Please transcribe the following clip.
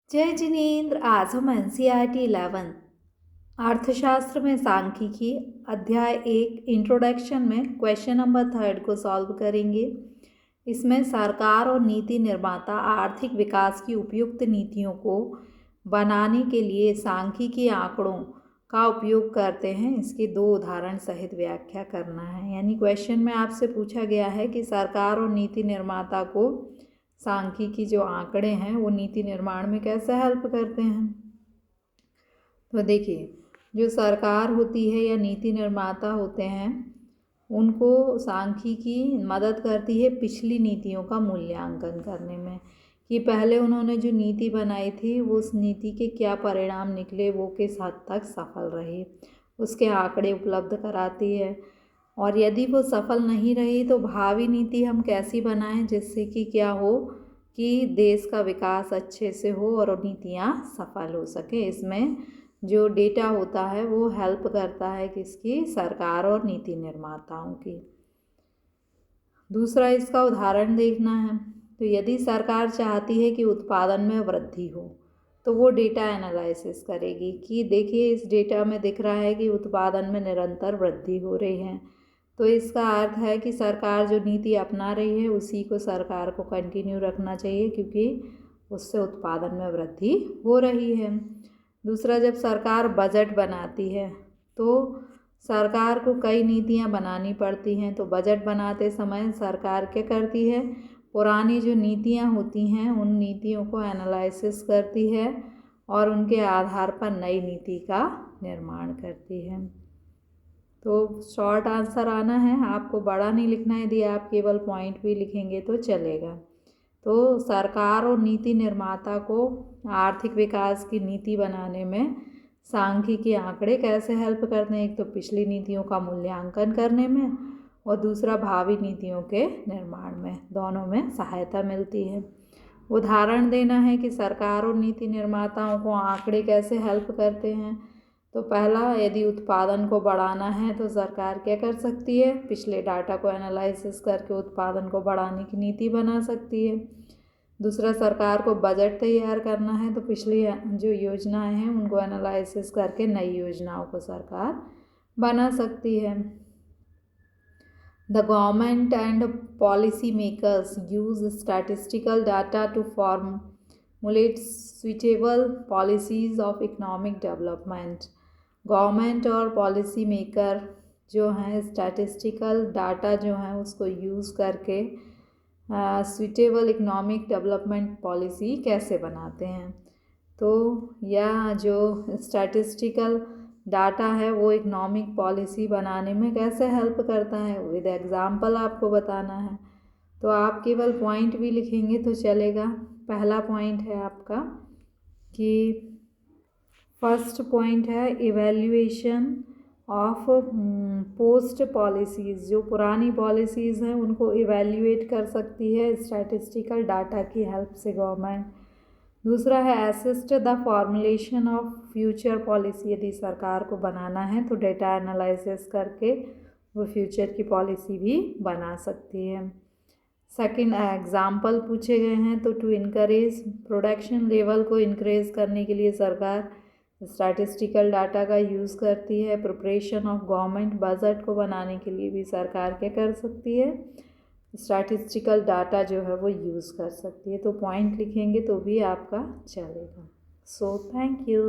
जय जिनेन्द्र। आज हम एनसीईआरटी 11 अर्थशास्त्र में सांख्यिकी अध्याय 1 इंट्रोडक्शन में क्वेश्चन नंबर 3 को सॉल्व करेंगे। इसमें सरकार और नीति निर्माता आर्थिक विकास की उपयुक्त नीतियों को बनाने के लिए सांख्यिकी आंकड़ों का उपयोग करते हैं। इसके 2 उदाहरण सहित व्याख्या करना है। यानी क्वेश्चन में आपसे पूछा गया है कि सरकार और नीति निर्माता को सांख्यिकी जो आंकड़े हैं वो नीति निर्माण में कैसे हेल्प करते हैं। तो देखिए, जो सरकार होती है या नीति निर्माता होते हैं उनको सांख्यिकी मदद करती है पिछली नीतियों का मूल्यांकन करने में कि पहले उन्होंने जो नीति बनाई थी वो उस नीति के क्या परिणाम निकले, वो किस हद तक सफल रही, उसके आंकड़े उपलब्ध कराती है। और यदि वो सफल नहीं रही तो भावी नीति हम कैसी बनाएं जिससे कि क्या हो कि देश का विकास अच्छे से हो और नीतियाँ सफल हो सके। इसमें जो डेटा होता है वो हेल्प करता है किसकी, सरकार और नीति निर्माताओं की। दूसरा इसका उदाहरण देखना है। तो यदि सरकार चाहती है कि उत्पादन में वृद्धि हो तो वो डेटा एनालिसिस करेगी कि देखिए इस डेटा में दिख रहा है कि उत्पादन में निरंतर वृद्धि हो रही है, तो इसका अर्थ है कि सरकार जो नीति अपना रही है उसी को सरकार को कंटिन्यू रखना चाहिए क्योंकि उससे उत्पादन में वृद्धि हो रही है। दूसरा, जब सरकार बजट बनाती है तो सरकार को कई नीतियां बनानी पड़ती हैं, तो बजट बनाते समय सरकार क्या करती है, पुरानी जो नीतियां होती हैं उन नीतियों को एनालिसिस करती है और उनके आधार पर नई नीति का निर्माण करती है। तो शॉर्ट आंसर आना है, आपको बड़ा नहीं लिखना है। यदि आप केवल पॉइंट भी लिखेंगे तो चलेगा। तो सरकार और नीति निर्माता को आर्थिक विकास की नीति बनाने में सांख्यिकी आंकड़े कैसे हेल्प करते हैं, एक तो पिछली नीतियों का मूल्यांकन करने में और दूसरा भावी नीतियों के निर्माण में, दोनों में सहायता मिलती है। उदाहरण देना है कि सरकार और नीति निर्माताओं को आंकड़े कैसे हेल्प करते हैं। तो पहला, यदि उत्पादन को बढ़ाना है तो सरकार क्या कर सकती है, पिछले डाटा को एनालिसिस करके उत्पादन को बढ़ाने की नीति बना सकती है। दूसरा, सरकार को बजट तैयार करना है तो पिछली जो योजनाएं हैं उनको एनालिसिस करके नई योजनाओं को सरकार बना सकती है। The government and policy makers use statistical data to formulate suitable policies of economic development. Government और पॉलिसी मेकर जो हैं स्टैटिस्टिकल डाटा जो हैं उसको यूज़ करके सुइटेबल इकोनॉमिक डेवलपमेंट पॉलिसी कैसे बनाते हैं। तो यह जो स्टैटिस्टिकल डाटा है वो इकोनॉमिक पॉलिसी बनाने में कैसे हेल्प करता है, विद एग्जांपल आपको बताना है। तो आप केवल पॉइंट भी लिखेंगे तो चलेगा। पहला पॉइंट है आपका कि फर्स्ट पॉइंट है इवैल्यूएशन ऑफ पोस्ट पॉलिसीज़। जो पुरानी पॉलिसीज़ हैं उनको इवैल्यूएट कर सकती है स्टैटिस्टिकल डाटा की हेल्प से गवर्नमेंट। दूसरा है assist the formulation of future policy. यदि सरकार को बनाना है तो डेटा एनालिसिस करके वो फ्यूचर की पॉलिसी भी बना सकती है। सेकंड, एग्जाम्पल पूछे गए हैं तो टू इनकरेज प्रोडक्शन लेवल को इनक्रीज करने के लिए सरकार स्टैटिस्टिकल डाटा का यूज़ करती है। प्रिपरेशन ऑफ गवर्नमेंट बजट को बनाने के लिए भी सरकार क्या कर सकती है, स्टैटिस्टिकल डाटा जो है वो यूज़ कर सकती है। तो पॉइंट लिखेंगे तो भी आपका चलेगा। So thank you.